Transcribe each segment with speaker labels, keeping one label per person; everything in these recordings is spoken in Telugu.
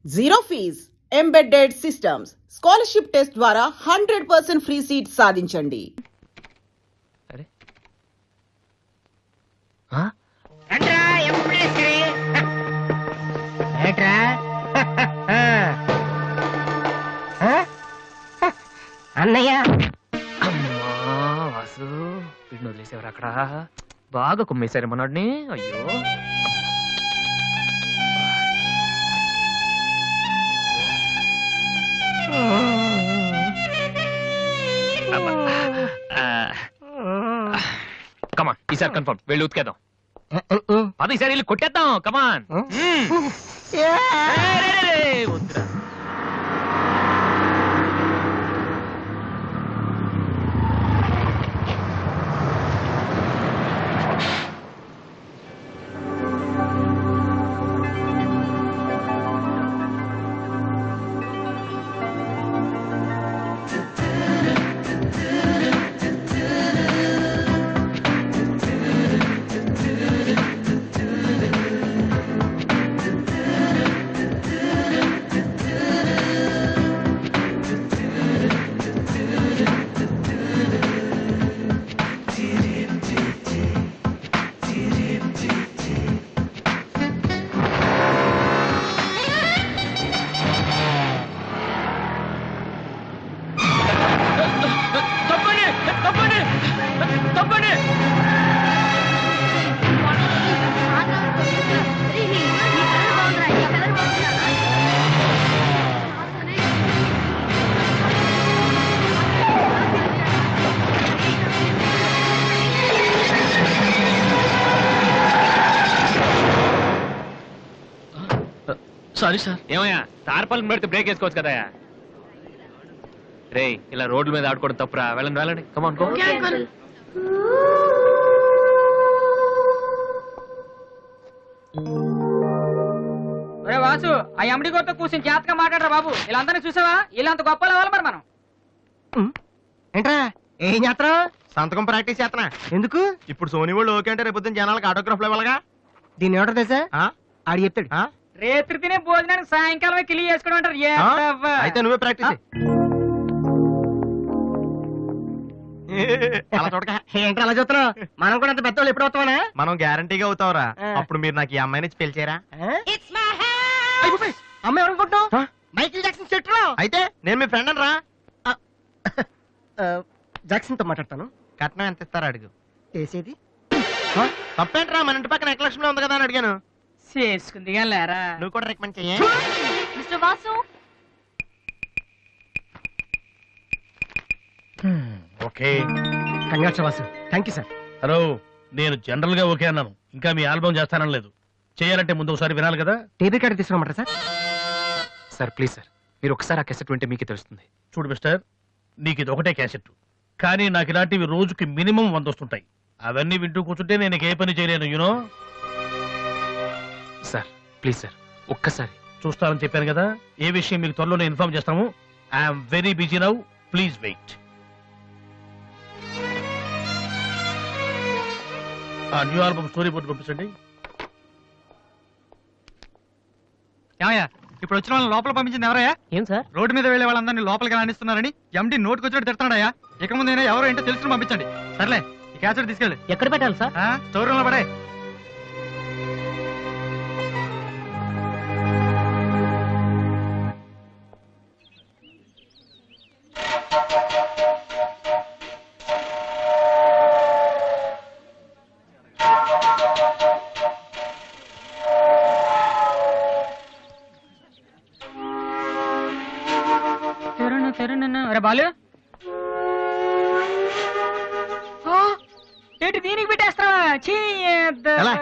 Speaker 1: Zero fees embedded systems scholarship test ద్వారా 100% ఫ్రీ సీట్ సాధించండి.
Speaker 2: అరే
Speaker 3: అన్నయ్య
Speaker 2: అమ్మా వాసు వీడిని వదిలేసేవారు అక్కడ బాగా కుమ్మేశారు మనోడిని. అయ్యో కమాన్ ఈసారి కన్ఫర్మ్ వెళ్ళి ఉతికేద్దాం. పద ఈసారి వెళ్ళి కొట్టేద్దాం. కమాన్ వద్దురా.
Speaker 4: Sorry sir.
Speaker 2: ఏమయ్యా తార్పాలను పెడితే బ్రేక్ వేసుకోవచ్చు కదా. రే ఇలా రోడ్ల మీద ఆడుకోవడం తప్పురా. వెళ్ళండి వెళ్ళండి. Come on go.
Speaker 3: ఒరే వాసు ఆ ఎమ్డి గోతో కూర్చొని జాతకం మాట్లాడరా బాబు. వీళ్ళందరినీ చూసావా? వీళ్ళంత గొప్ప అవ్వాలి మరి మనం.
Speaker 4: ఏంట్రా ఏం చేస్తారా? సంతకం ప్రాక్టీస్ చేస్తున్నా. ఎందుకు? ఇప్పుడు సోనీ వాళ్ళు ఓకే అంటే రేపు జనాలకు ఆటోగ్రాఫ్లు ఇవ్వాలగా. దీన్ని ఏమంటారు తెలుసా? ఆడు చెప్తాడు.
Speaker 3: రేత్రి తినే భోజనానికి సాయంకాలమే కిలి చేసుకోవడం అంటారు.
Speaker 4: అయితే నువ్వే ప్రాక్టీస్ ఏంటి అలా చూస్తున్నావు? మనం కూడా అంత పెద్ద వాళ్ళు ఎప్పుడు అవుతామనా? మనం గ్యారంటీగా అవుతావురా. అప్పుడు మీరు నాకు ఈ అమ్మాయిని పెళ్చారా? అమ్మాయి ఎవరనుకుంటావు? మైకిల్ జాక్సన్ చెట్టు. అయితే నేను మీ ఫ్రెండ్ రా. జాక్సన్ తో మాట్లాడతాను. కట్నం ఎంత ఇస్తారా అడుగు. వేసేది తప్పేంట్రా? మన ఇంటి పక్కన ఎక్లక్ష్మిలో ఉంది కదా అని అడిగాను.
Speaker 3: చేసుకుంది కానీ లేరా.
Speaker 4: నువ్వు కూడా రికమెండ్ చెయ్యి.
Speaker 5: Mister Vasu
Speaker 6: okay.
Speaker 4: Congrats Vasu. Thank you sir.
Speaker 6: Hello, నేను జనరల్ గా ఓకే అన్నాను. ఇంకా మీ ఆల్బమ్ చేస్తానని లేదు. చేయాలంటే ముందు ఒకసారి వినాలి కదా.
Speaker 4: టేబుల్ కార్డు తీసుకురమ్మంటారా సార్?
Speaker 2: సార్ ప్లీజ్ సార్, మీరు ఒకసారి ఆ కెసెట్ వింటే మీకే తెలుస్తుంది.
Speaker 6: చూడు మిస్టర్, నీకు ఇది ఒకటే క్యాసెట్, కానీ నాకు ఇలాంటివి రోజుకి మినిమం 100 వస్తుంటాయి. అవన్నీ వింటూ కూర్చుంటే నేను ఏ పని చేయలేను. యూనో
Speaker 2: సార్ ప్లీజ్ సార్ ఒక్కసారి.
Speaker 6: చూస్తానని చెప్పాను కదా. ఏ విషయం మీకు త్వరలోనే ఇన్ఫార్మ్ చేస్తాము. I'm very busy now, please wait. ఆ న్యూ ఆల్బమ్ స్టోరీ బోర్డు పంపించండి.
Speaker 7: ఏమయ్యా ఇప్పుడు వచ్చిన వాళ్ళని లోపల పంపించింది ఎవరయ్యా?
Speaker 3: ఏం సార్?
Speaker 7: రోడ్డు మీద వెళ్లే వాళ్ళందరినీ లోపలికి రాణిస్తున్నారని ఎండి నోటుకు వచ్చినట్టు తిడతాడయ్యా. ఇక ముందు ఎవరో ఏంటో తెలుసుకుని పంపించండి. సర్లే ఈ క్యాసెట్ తీసుకెళ్ళి
Speaker 3: ఎక్కడ పెట్టాలి సార్?
Speaker 7: స్టోర్ రూమ్ లో పడే.
Speaker 3: బాలు ఏంటి దీనికి పెట్టేస్తావా?
Speaker 4: ఎలా?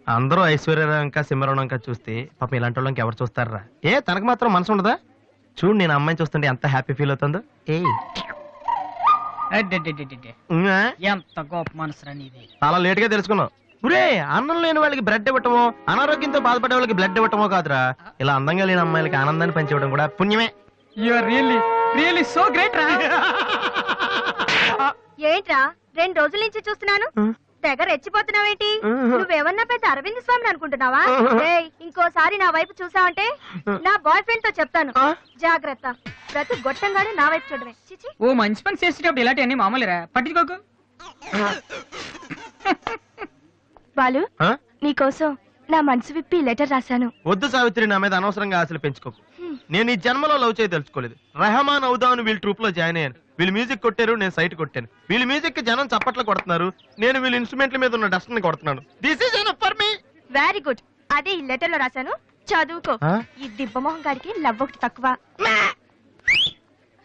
Speaker 4: అందరూ ఐశ్వర్యరాంక సింహరణంక చూస్తే పాపం ఇలాంటి వాళ్ళకి ఎవరు చూస్తారా? తనకు మాత్రం మనసు ఉండదా? చూడు నేను అమ్మాయిని చూస్తుంటే ఎంత హ్యాపీ ఫీల్ అవుతుందో.
Speaker 3: ఎంత గొప్ప మనసు నీది.
Speaker 4: చాలా లేట్ గా తెలుసుకున్నావు. ఒరే, అన్నం లేని వాళ్ళకి బ్లడ్ ఇవ్వటమో, అనారోగ్యంతో బాధపడే వాళ్ళకి బ్లడ్ ఇవ్వటమో కాదురా, ఇలా అందంగా లేని అమ్మాయిలకి ఆనందాన్ని పంచివ్వడం కూడా పుణ్యమే.
Speaker 3: You are really so great రా.
Speaker 5: ఏంట్రా 2 రోజుల నుంచి చూస్తున్నాను. తెగ రెచ్చిపోతున్నావేంటి? నువ్వేమన్నా పెద్ద అరవింద్ స్వామిని అనుకుంటున్నావా? ఏయ్, ఇంకోసారి నా వైపు చూసావంటే నా బాయ్ ఫ్రెండ్ తో చెప్తాను. జాగ్రత్త. ప్రతి గొట్టంగానే నా వైపు చూడమే. చిచి.
Speaker 3: ఓ మంచి పని చేసేటప్పుడు ఇలాంటివన్నీ మామూలురా, పట్టించుకోకు.
Speaker 5: బాలు,
Speaker 4: ఆ?
Speaker 5: నీకోసం నా మనసు విప్పి లెటర్ రాశాను.
Speaker 4: వద్దు సావిత్రి, నా మీద అనవసరంగా ఆశలు పెంచుకోకు. నేను ఈ జన్మలో లవ్ చేయ తెలుసుకోలేదు. రెహమాన్ అవుదామని వీళ్ళు ట్రూప్ లో జాయిన్ అయ్యాను. వీళ్ళు మ్యూజిక్ కొట్టారు, నేను సైట్ కొట్టాను. వీళ్ళు మ్యూజిక్ కి జనం చప్పట్లు కొడుతున్నారు, నేను వీళ్ళ ఇన్స్ట్రుమెంట్ల మీద ఉన్న డస్ట్ ని కొడుతున్నాను. This is enough for me.
Speaker 5: Very good. అదే ఈ లెటర్ లో రాశాను, చదువుకో.
Speaker 4: ఆ?
Speaker 5: ఈ దిబ్బమోహం గారికి లవ్ ఒకటి తక్కువ.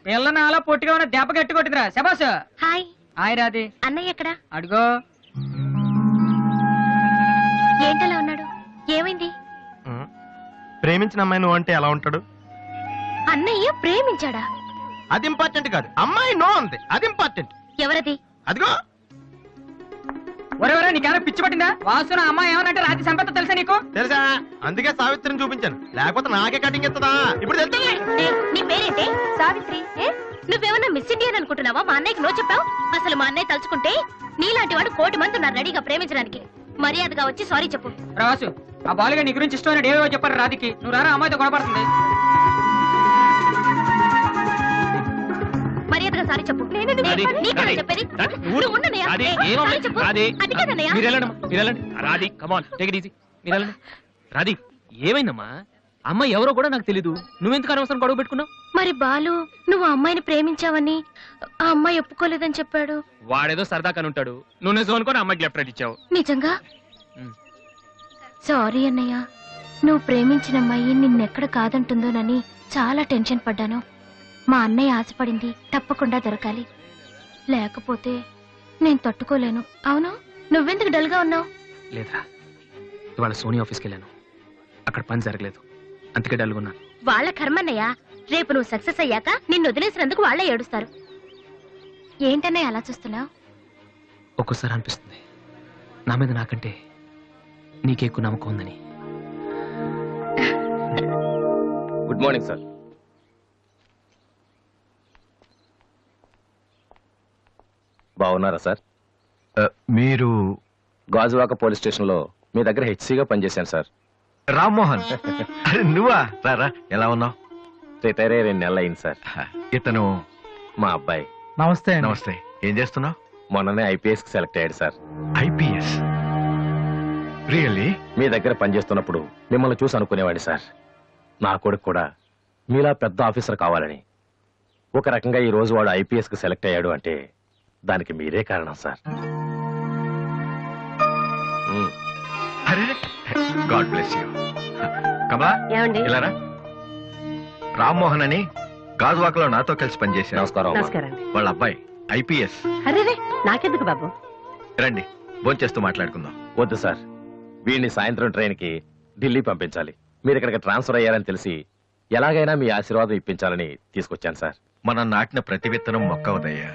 Speaker 3: పిల్లని అలా పొట్టిగా ఉన్న దెబ్బ గట్టి కొట్టిందిరా శబాస్.
Speaker 5: హాయ్
Speaker 3: హాయ్ రాది.
Speaker 5: అన్నయ్య ఎక్కడా?
Speaker 3: అడుగో.
Speaker 5: ఏంటలా ఉన్నాడు? ఏమైంది?
Speaker 4: ప్రేమించిన అమ్మాయి నువ్వు అంటే ఎలా ఉంటాడు?
Speaker 5: అన్నయ్య ప్రేమించాడా?
Speaker 4: అది ఇంపార్టెంట్ కాదు, అమ్మాయి నో అంతే, అది ఇంపార్టెంట్.
Speaker 5: ఎవరది?
Speaker 4: అదిగో
Speaker 3: ఒరే నీకేమైనా పిచ్చి పట్టిందా? వాసు నా అమ్మాయి ఏమనంటే రాత్రి సంపద తెలుసా నీకు?
Speaker 4: తెలుసా, అందుకే సావిత్రిని చూపించాను, లేకపోతే నాకే కటింగ్ ఇస్తుందా. ఇప్పుడు తెలుస్తుంది.
Speaker 5: నీ పేరేంటి? సావిత్రి. నువ్వేమన్నా మిస్ ఇండియన్ అనుకుంటున్నావా? మా అన్నయ్యకి నో చెప్పావు. అసలు మా అన్నయ్య తలుచుకుంటే నీలాంటి వాడు 1,000,000 మంది ఉన్నారు రెడీగా ప్రేమించడానికి. మర్యాదగా వచ్చి సారీ చెప్పు.
Speaker 3: రా వాసు, ఆ బాలుగా నీ గురించి ఇష్టమైన ఏవో చెప్పారు రాధికి. నువ్వు రారా, అమ్మాయితో గొడవపడుతుంది.
Speaker 5: మర్యాదగా సారీ చెప్పు.
Speaker 2: రాధి,
Speaker 5: నీకన్నా
Speaker 2: రాధి,
Speaker 5: చెప్పేది.
Speaker 2: రాధి,
Speaker 5: నువ్వు ఉండనయ్యా.
Speaker 2: రాధి,
Speaker 5: ఏ,
Speaker 2: ఏమో
Speaker 5: సారీ చెప్పు.
Speaker 2: రాధి,
Speaker 5: అది కాదన్నయ్య.
Speaker 2: మీరు వెళ్ళండి, మీరు వెళ్ళండి. రాధి, కమాన్, టేక్ ఇట్ ఈజీ. మీరు వెళ్ళండి. రాధి, ఏమైందమ్మా? అమ్మాయి ఎవరో కూడా నాకు తెలీదు. నువ్వెందుకు అనవసరం గొడవ పెట్టుకున్నావు?
Speaker 5: మరి బాలు, నువ్వు ఆ అమ్మాయిని ప్రేమించావని ఆ అమ్మాయి ఒప్పుకోలేదని చెప్పాడు.
Speaker 2: వాడేదో సరదా కని ఉంటాడు. నువ్వు నిజం అనుకోని అమ్మాయికి లెఫ్ట్ రైట్ ఇచ్చావు.
Speaker 5: నిజంగా? సారీ అన్నయ్య. నువ్వు ప్రేమించిన అమ్మాయి నిన్నెక్కడ కాదంటుందోనని చాలా టెన్షన్ పడ్డాను. మా అన్నయ్య ఆశపడింది తప్పకుండా దొరకాలి, లేకపోతే నేను తట్టుకోలేను. అవును, నువ్వెందుకు డల్ గా ఉన్నావు?
Speaker 2: లేదా, ఇవాళ సోనీ ఆఫీస్కి వెళ్ళాను. అక్కడ పని జరగలేదు, అందుకే డల్గా ఉన్నాను.
Speaker 5: వాళ్ళ కర్మన్నయ్య. రేపు నువ్వు సక్సెస్ అయ్యాక నిన్ను వదిలేసినందుకు వాళ్ళే ఏడుస్తారు. ఏంటన్నయ్య అలా చూస్తున్నావు?
Speaker 2: ఒక్కోసారి అనిపిస్తుంది నా మీద నాకంటే నీకే ఎక్కువ నమ్మకం ఉందని.
Speaker 8: Good morning sir. బాగున్నారా సార్?
Speaker 9: మీరు
Speaker 8: గాజువాక పోలీస్ స్టేషన్ లో మీ దగ్గర హెచ్సిగా పనిచేశాను సార్.
Speaker 9: రామ్మోహన్? అరే నువ్వా? రారా, ఎలా ఉన్నావు?
Speaker 8: రిటైర్ అయ్యి 2 నెలలు అయింది సార్.
Speaker 9: ఇతను
Speaker 8: మా అబ్బాయి.
Speaker 7: నమస్తే.
Speaker 9: నమస్తే. ఏం చేస్తున్నావు?
Speaker 8: మొన్ననే ఐపీఎస్ కి సెలెక్ట్ అయ్యాడు సార్.
Speaker 9: ఐపీఎస్? రియల్లీ?
Speaker 8: మీ దగ్గర పనిచేస్తున్నప్పుడు మిమ్మల్ని చూసి అనుకునేవాడి సార్, నా కొడుకు కూడా మీలా పెద్ద ఆఫీసర్ కావాలని. ఒక రకంగా ఈ రోజు వాడు ఐపీఎస్ కి సెలెక్ట్ అయ్యాడు అంటే దానికి మీరే కారణం సార్.
Speaker 9: అరే, గాడ్ బ్లెస్ యూ. కమలా, ఇలారా. రామ్మోహన్ అని గాజువాకలో నాతో కలిసి పనిచేశారు.
Speaker 8: నమస్కారం.
Speaker 9: వాళ్ళ అబ్బాయి ఐపీఎస్.
Speaker 5: అరే నాకెందుకు బాబు?
Speaker 9: రండి, భోంచేస్తూ మాట్లాడుకుందాం.
Speaker 8: వద్దు సార్, వీడిని సాయంత్రం ట్రైన్ కి ఢిల్లీ పంపించాలి. మీరు ఇక్కడికి ట్రాన్స్ఫర్ అయ్యారని తెలిసి ఎలాగైనా మీ ఆశీర్వాదం ఇప్పించాలని తీసుకొచ్చాను సార్.
Speaker 9: మనం నాటిన ప్రతి విత్తనం మొక్కవదయ్యా.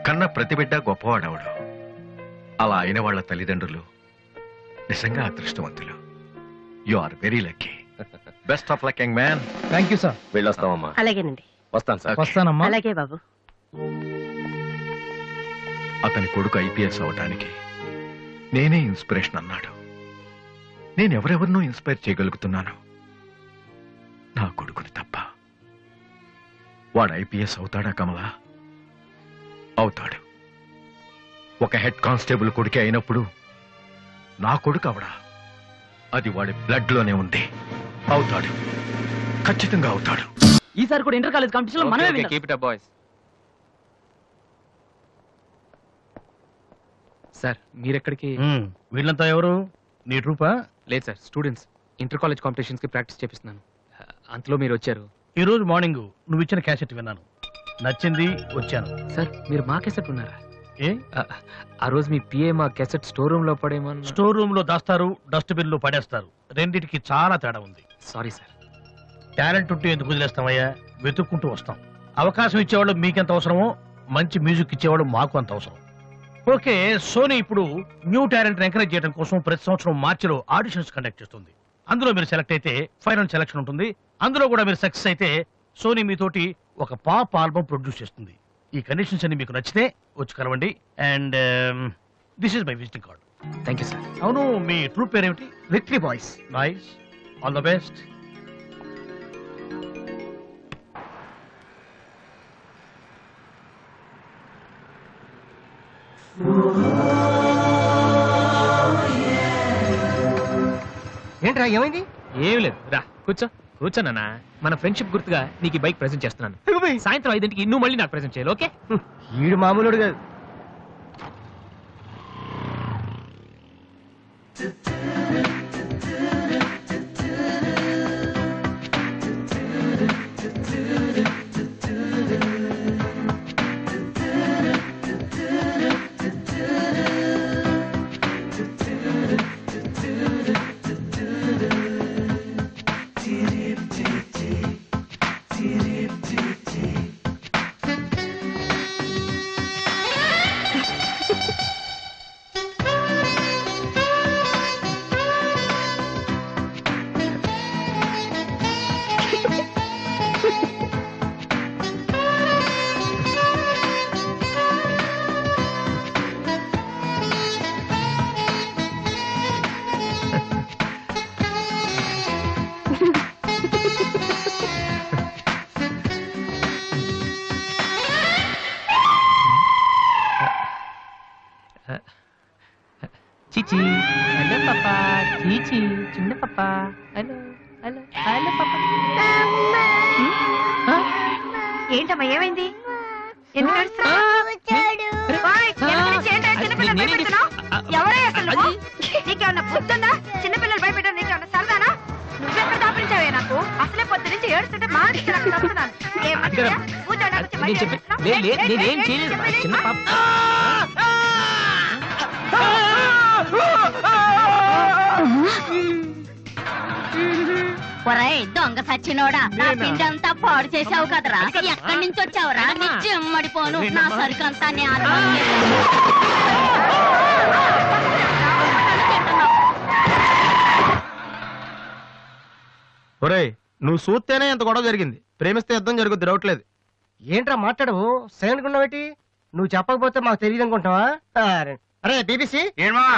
Speaker 9: కన్న ప్రతి బిడ్డ గొప్పవాడవడు. అలా అయిన వాళ్ళ తల్లిదండ్రులు నిజంగా అదృష్టవంతులు. You are very lucky. Best of luck young man.
Speaker 7: Thank you sir.
Speaker 8: వెళ్ళొస్తామమ్మా.
Speaker 5: అలాగేనండి.
Speaker 8: వస్తాను సార్.
Speaker 7: వస్తానమ్మా.
Speaker 5: అలాగే బాబు.
Speaker 9: అతని కొడుకు ఐపీఎస్ అవటానికి నేనే ఇన్స్పిరేషన్ అన్నాడు. నేను ఎవరెవరినో ఇన్స్పైర్ చేయగలుగుతున్నాను, నా కొడుకుని తప్ప. వాడు ఐపీఎస్ అవుతాడా కమలా? అవుతాడు. ఒక హెడ్ కానిస్టేబుల్ కొడుకే అయినప్పుడు నా కొడుకు అవడా? అది వాడి బ్లడ్ లోనే ఉంది. అవుతాడు, ఖచ్చితంగా అవుతాడు.
Speaker 3: ఈసారి కూడా ఇంటర్ కాలేజ్ కాంపిటీషన్ లో మనమే విన్నాం.
Speaker 2: Keep it up boys. Sir, మీరెక్కడికి?
Speaker 6: వీళ్ళంతా ఎవరు? నీ ట్రూపా?
Speaker 2: లేదు sir, students. Inter college competitions కి ప్రాక్టీస్ చేపిస్తున్నాను. అంతలో మీరు వచ్చారు.
Speaker 6: ఈ రోజు మార్నింగ్ నువ్వు ఇచ్చిన క్యాసెట్ విన్నాను, నచ్చింది, వచ్చాను.
Speaker 2: సార్, మీరు మా క్యాసెట్ ఉన్నారా?
Speaker 6: ఏ?
Speaker 2: ఆ రోజు మీ పిఏ మా క్యాసెట్ స్టోర్ రూమ్ లో పడేమన్నా?
Speaker 6: స్టోర్ రూమ్ లో దాస్తారు, డస్ట్బిన్ లో పడేస్తారు. రెండిటికి చాలా తేడా ఉంది.
Speaker 2: Sorry sir.
Speaker 6: టాలెంట్ ఉంటే ఎందుకు వదిలేస్తామయ్యా? వెతుక్కుంటూ వస్తాం. అవకాశం ఇచ్చేవాళ్ళు మీకెంత అవసరమో మంచి మ్యూజిక్ ఇచ్చేవాళ్ళు మాకు అంత అవసరం. ఓకే, సోనీ ఇప్పుడు న్యూ టాలెంట్ ఎంకరేజ్ చేయడం కోసం ప్రతి సంవత్సరం మార్చిలో ఆడిషన్స్ కండక్ట్ చేస్తుంది. అందులో మీరు సెలెక్ట్ అయితే ఫైనల్ సెలక్షన్ ఉంటుంది. అందులో కూడా మీరు సక్సెస్ అయితే సోనీ మీతోటి ఒక పాప్ ఆల్బమ్ ప్రొడ్యూస్ చేస్తుంది. ఈ కండిషన్స్ అన్ని మీకు నచ్చితే వచ్చి కలవండి. And this is my visiting card.
Speaker 2: Thank you sir.
Speaker 6: అవును, మీ ట్రూప్ పేరేమిటి?
Speaker 7: Victory boys.
Speaker 6: Nice, all the best.
Speaker 7: ఏంట్రా ఏమైంది?
Speaker 2: ఏం లేదు, రా కూర్చో. కూర్చోనన్నా, మన ఫ్రెండ్షిప్ గుర్తుగా నీకు ఈ బైక్ ప్రెజెంట్ చేస్తున్నాను. సాయంత్రం 5ంటికి నువ్వు మళ్ళీ నాకు ప్రెజెంట్ చేయాలి, ఓకే?
Speaker 7: వీడు మామూలుడు కాదు.
Speaker 2: చీచి, హలో పాపా. చీచి, చిన్న పాపా. హలో హలో హలో పాపా.
Speaker 5: ఏంటమ్మా ఏమైంది? ఎందుకు ఏడుస్తున్నావ్? ఓయ్, ఎందుకు నుంచి ఏంటా చిన్నపిల్లలు భయపెడుతున్నావ్? ఎవరే అసలు నువ్వు? నీకేమన్నా బుద్ధుందా? చిన్నపిల్లలు భయపెట్టడం నీకేమన్నా సరదానా? నువ్వెక్కడ దాపించావే నాకు? అసలే పొద్దు నుంచి ఏడుస్తుంటే మా నాకు తప్పుతున్నాను.
Speaker 2: నేనేం చేయలేదు, చిన్న పాప.
Speaker 5: ఒరేయ్ దొంగ సచ్చినోడా, నా పిండి అంతా పాడు చేసావు కదరా. ఎక్కడి నుంచి వచ్చావురా? నీ చెమ్మడిపోను, నా సరుకంతా
Speaker 4: ఒరేయ్, నువ్వు చూస్తేనే ఎంత గొడవ జరిగింది. ప్రేమిస్తే యుద్ధం జరుగుద్ది, డౌట్ లేదు.
Speaker 7: ఏంట్రా మాట్లాడవు? సైలెంట్ ఉన్నావేటి? నువ్వు చెప్పకపోతే మాకు తెలియదు అనుకుంటావా? అరే బీబీసీ,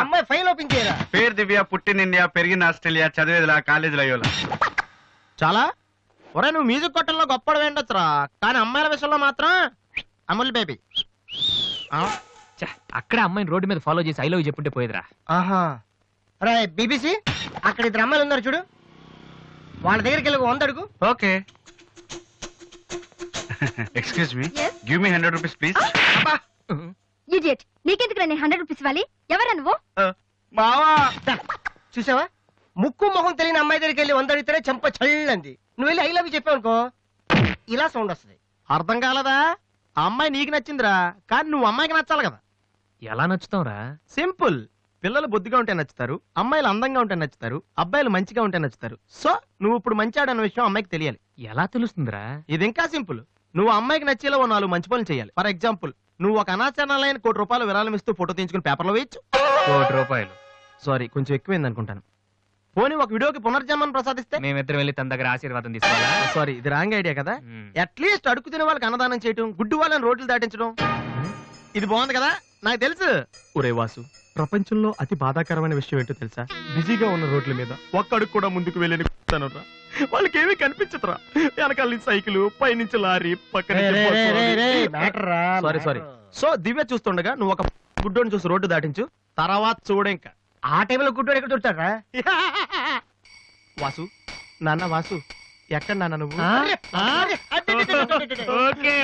Speaker 7: అమ్మాయి ఫైల్ ఓపెన్ చేయరా.
Speaker 10: పేరు దివ్య, పుట్టిన ఇండియా, పెరిగిన ఆస్ట్రేలియా, చదివేదిలా కాలేజీలో అయ్యోలా.
Speaker 4: చాలా ఒరే, నువ్వు మ్యూజిక్ కొట్టంలో గొప్పడు వేండొచ్చురా, కానీ అమ్మాయిల విషయంలో మాత్రం అమూల్ బేబీ.
Speaker 2: అక్కడ అమ్మాయిని రోడ్డు మీద ఫాలో చేసి ఐ లవ్ చెప్పుంటే పోయేదిరా.
Speaker 7: ఆహా. అరే బీబీసీ, అక్కడ ఇద్దరు అమ్మాయిలు ఉన్నారు చూడు, వాళ్ళ దగ్గరికి వెళ్ళి 100 అడుగు.
Speaker 10: Okay. Excuse me, give me 100 rupees please.
Speaker 5: Idiot, నీకెందుకు నేను 100 రూపీస్ ఇవ్వాలి? ఎవరా నువ్వు?
Speaker 4: మావా,
Speaker 7: చూసావా, ముక్కు మొహం తెలియని అమ్మాయి దగ్గరికి వెళ్ళి 100 అడిగితేనే చెంప చల్లంది. నువ్వు వెళ్ళి ఐ లవ్ యూ చెప్పావు అనుకో, ఇలా సౌండ్ వస్తుంది.
Speaker 4: అర్థం కాలదా? ఆ అమ్మాయి నీకు నచ్చిందిరా, కానీ నువ్వు అమ్మాయికి నచ్చాలి కదా.
Speaker 2: ఎలా నచ్చుతావురా?
Speaker 4: సింపుల్. పిల్లలు బొద్దుగా ఉంటే నచ్చుతారు, అమ్మాయిలు అందంగా ఉంటే నచ్చుతారు, అబ్బాయిలు మంచిగా ఉంటే నచ్చుతారు. సో నువ్వు ఇప్పుడు మంచివాడన్న విషయం అమ్మాయికి తెలియాలి.
Speaker 2: ఎలా తెలుస్తుందిరా?
Speaker 4: ఇది ఇంకా సింపుల్. నువ్వు అమ్మాయికి నచ్చేలా 4 మంచి పనులు చేయాలి. ఫర్ ఎగ్జాంపుల్, నువ్వు ఒక అనాచరణలైన ₹1,00,00,000 విరాళం ఇస్తూ ఫోటో తీయించుకుని పేపర్లో వేయచ్చు.
Speaker 2: ₹1,00,00,000?
Speaker 4: సారీ, కొంచెం ఎక్కువైంది అనుకుంటాను. పోనీ ఒక వీడియోకి పునర్జన్మను ప్రసాదిస్తే?
Speaker 2: మేమిద్దరం వెళ్ళి తన దగ్గర ఆశీర్వాదం తీసుకోవాలా?
Speaker 4: సారీ, ఇది రాంగ్ ఐడియా కదా. అట్లీస్ట్ అడుగు తినే వాళ్ళకి అన్నదానం చేయటం, గుడ్డు వాళ్ళని రోడ్లు దాటించడం, ఇది బాగుంది కదా. నాకు తెలుసు. ఒరే వాసు, ప్రపంచంలో అతి బాధాకరమైన విషయం ఏంటో తెలుసా? బిజీగా ఉన్న రోడ్ల మీద ఒక్క అడుగు కూడా ముందుకు వెళ్ళని వాళ్ళకి ఏమీ కనిపించదురా. వెనకాల సైకిల్, పైనుంచి లారీ, పక్కన సారీ. సో దివ్య చూస్తుండగా నువ్వు ఒక గుడ్డోని చూసి రోడ్డు దాటించు, తర్వాత చూడ. ఇంకా
Speaker 7: ఆ టైంలో గుడ్డోడు ఎక్కడ దొరుకుతాడా?
Speaker 4: వాసు, నాన్న వాసు, ఎక్కడ నాన్న నువ్వు? ఓకే.